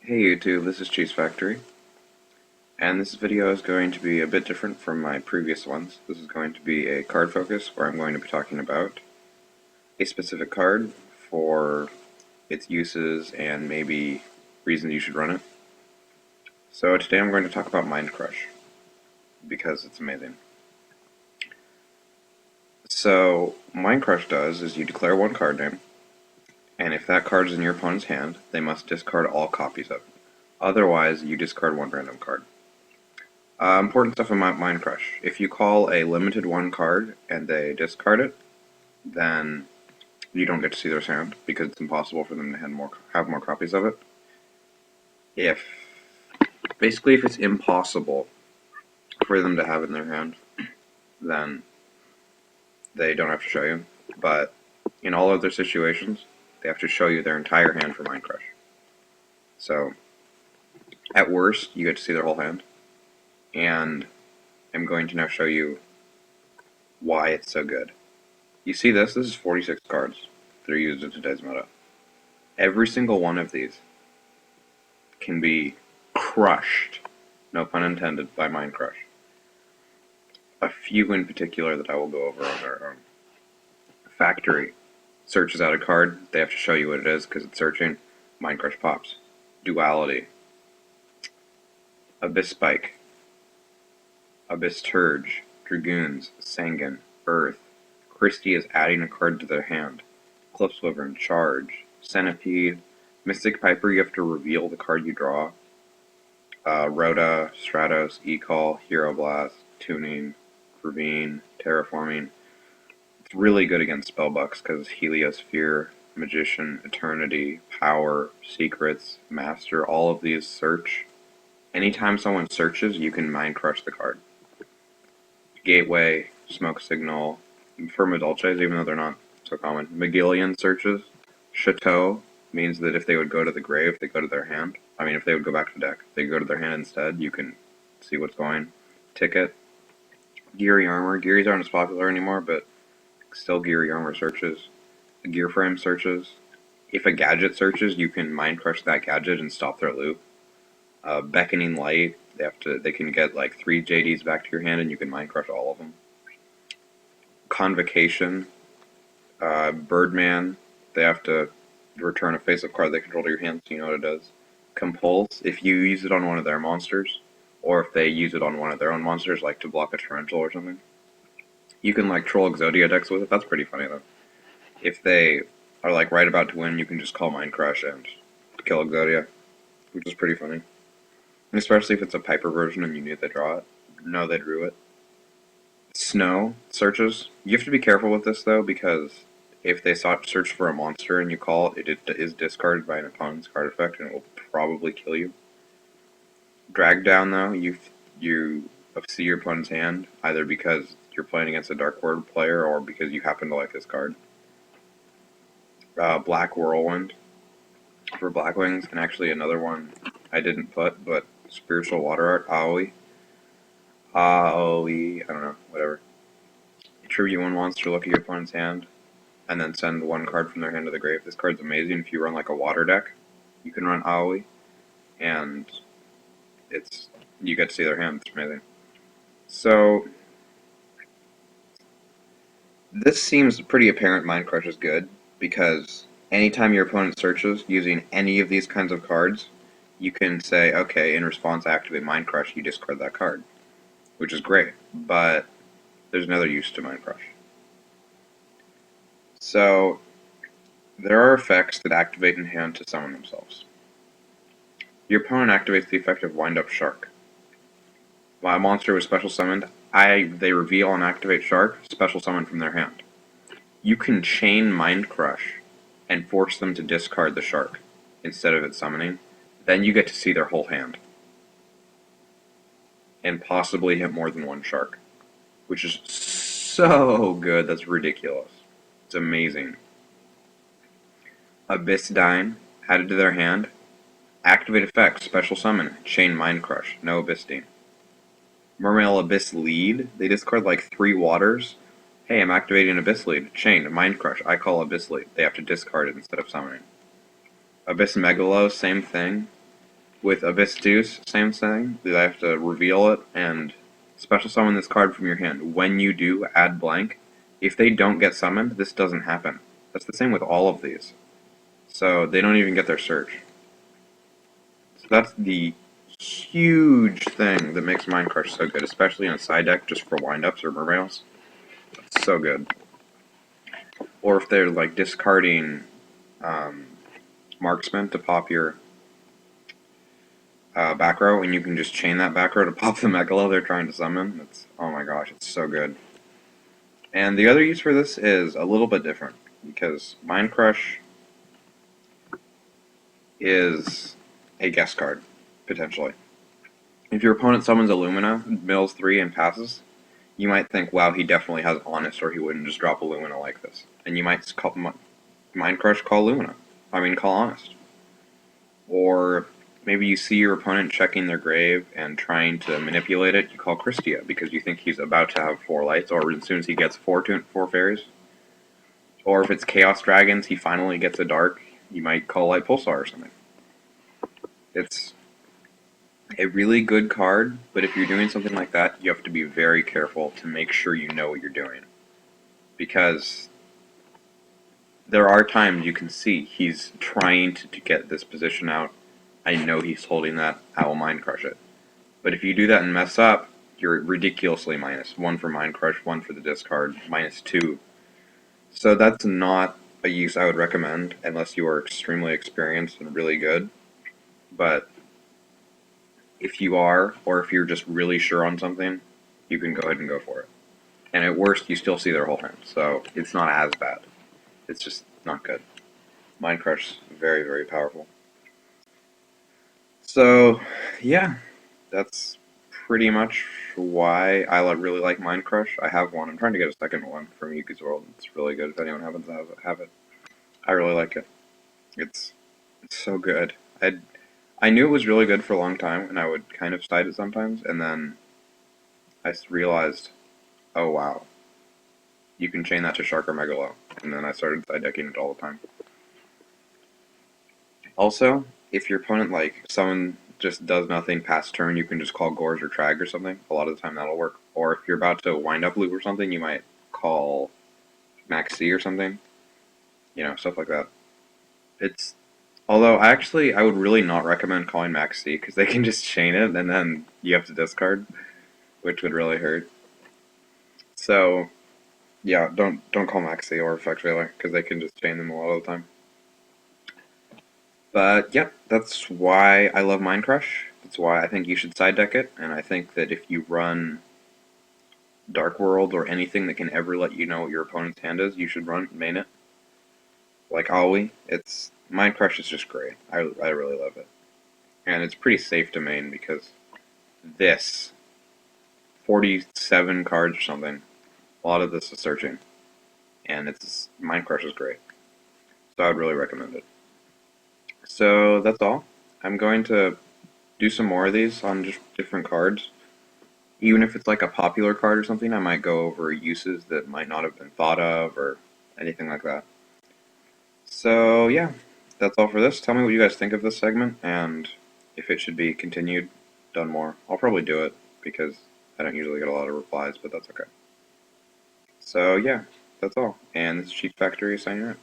Hey YouTube, this is Cheese Factory, and this video is going to be a bit different from my previous ones. This is going to be a card focus where I'm going to be talking about a specific card for its uses and maybe reasons you should run it. So today I'm going to talk about Mind Crush, because it's amazing. So, Mind Crush does is you declare one card name, and if that card is in your opponent's hand, they must discard all copies of it. Otherwise, you discard one random card. Important stuff about Mind Crush. If you call a limited one card and they discard it, then you don't get to see their hand because it's impossible for them to have more copies of it. If it's impossible for them to have it in their hand, then they don't have to show you. But in all other situations, they have to show you their entire hand for Mind Crush. So, at worst, you get to see their whole hand. And I'm going to now show you why it's so good. You see this? This is 46 cards that are used in today's meta. Every single one of these can be crushed, no pun intended, by Mind Crush. A few in particular that I will go over on their own. Factory searches out a card, they have to show you what it is because it's searching. Mind Crush pops. Duality. Abyss Spike. Abyss Turge. Dragoons. Sangan. Earth. Christie is adding a card to their hand. Cliffs Wyvern. Charge. Centipede. Mystic Piper, you have to reveal the card you draw. Rhoda, Stratos, E-Call, Hero Blast, Tuning, Ravine, Terraforming. It's really good against Spellbucks because Heliosphere, Magician, Eternity, Power, Secrets, Master, all of these search. Anytime someone searches, you can Mind Crush the card. Gateway, Smoke Signal, for Madolches, even though they're not so common. Magillion searches. Chateau means that if they would go to the grave, they go to their hand. I mean, if they would go back to the deck, if they go to their hand instead, you can see what's going. Ticket. Geary Armor. Gearies aren't as popular anymore, but still Geary Armor searches. Gear Frame searches. If a gadget searches, you can Mind Crush that gadget and stop their loop. Beckoning Light. They can get like 3 JDs back to your hand, and you can Mind Crush all of them. Convocation. Birdman. They have to return a face-up card they control to your hand, so you know what it does. Compulse, if you use it on one of their monsters, or if they use it on one of their own monsters, like to block a Torrential or something, you can like troll Exodia decks with it. That's pretty funny though. If they are like right about to win, you can just call Mind Crush and kill Exodia, which is pretty funny. And especially if it's a Piper version and you knew they draw it. No, they drew it. Snow searches. You have to be careful with this though, because if they search for a monster and you call it, it is discarded by an opponent's card effect, and it will probably kill you. Drag down, though, you see your opponent's hand, either because you're playing against a Dark Word player or because you happen to like this card. Black Whirlwind for Blackwings, and actually another one I didn't put, but Spiritual Water Art, Aoi. Aoi, I don't know, whatever. Tribute one monster, look at your opponent's hand, and then send one card from their hand to the grave. This card's amazing if you run like a water deck. You can run Aoi, and you get to see their hand. It's amazing. So this seems pretty apparent. Mind Crush is good because anytime your opponent searches using any of these kinds of cards, you can say, okay, in response, activate Mind Crush. You discard that card, which is great. But there's another use to Mind Crush. So there are effects that activate in hand to summon themselves. Your opponent activates the effect of Wind Up Shark. While a monster was special summoned, they reveal and activate Shark, special summon from their hand. You can chain Mind Crush and force them to discard the Shark instead of it summoning. Then you get to see their whole hand. And possibly hit more than one Shark. Which is so good, that's ridiculous. It's amazing. Abyssdine, added to their hand. Activate effect, special summon, chain Mind Crush, no Abyssdine. Mermail Abyss Lead, they discard like 3 waters. Hey, I'm activating Abyss Lead, chain, Mind Crush, I call Abyss Lead. They have to discard it instead of summoning. Abyss Megalo, same thing. With Abyss Deuce, same thing. I have to reveal it and special summon this card from your hand. When you do, add blank. If they don't get summoned, this doesn't happen. That's the same with all of these. So they don't even get their search. So that's the huge thing that makes Mind Crush so good, especially in a side deck just for windups or mermails. It's so good. Or if they're like discarding Marksman to pop your back row, and you can just chain that back row to pop the Megalo they're trying to summon. It's, oh my gosh, it's so good. And the other use for this is a little bit different, because Mind Crush is a guest card, potentially. If your opponent summons Illumina, mills 3, and passes, you might think, wow, he definitely has Honest, or he wouldn't just drop Illumina like this. And you might call Mind Crush, call Illumina. Call Honest. Or maybe you see your opponent checking their grave and trying to manipulate it, you call Christia, because you think he's about to have 4 lights, or as soon as he gets 4 fairies. Or if it's Chaos Dragons, he finally gets a dark, you might call Light Pulsar or something. It's a really good card, but if you're doing something like that, you have to be very careful to make sure you know what you're doing. Because there are times you can see he's trying to get this position out. I know he's holding that, I will Mind Crush it. But if you do that and mess up, you're ridiculously minus. 1 for Mind Crush, 1 for the discard, -2. So that's not a use I would recommend unless you are extremely experienced and really good. But if you are, or if you're just really sure on something, you can go ahead and go for it. And at worst, you still see their whole hand, so it's not as bad. It's just not good. Mind Crush, very, very powerful. So, yeah, that's pretty much why I really like Mind Crush. I have one. I'm trying to get a second one from Yuki's World. It's really good if anyone happens to have it. I really like it. It's so good. I knew it was really good for a long time, and I would kind of cite it sometimes, and then I realized, oh wow, you can chain that to Shark or Megalo, and then I started side decking it all the time. Also, if your opponent, like, someone just does nothing past turn, you can just call Gorge or Trag or something. A lot of the time that'll work. Or if you're about to wind up loop or something, you might call Max C or something. You know, stuff like that. It's Although I would really not recommend calling Max C because they can just chain it and then you have to discard, which would really hurt. So yeah, don't call Max C or Effect Veiler because they can just chain them a lot of the time. But yep, that's why I love Mind Crush. That's why I think you should side deck it, and I think that if you run Dark World or anything that can ever let you know what your opponent's hand is, you should main it. Like Aoi, it's Mind Crush is just great. I really love it, and it's pretty safe to main because this 47 cards or something. A lot of this is searching, and it's Mind Crush is great. So I'd really recommend it. So that's all. I'm going to do some more of these on just different cards. Even if it's like a popular card or something, I might go over uses that might not have been thought of or anything like that. So yeah, that's all for this. Tell me what you guys think of this segment and if it should be continued, done more. I'll probably do it because I don't usually get a lot of replies, but that's okay. So yeah, that's all. And this is Cheat Factory signing out.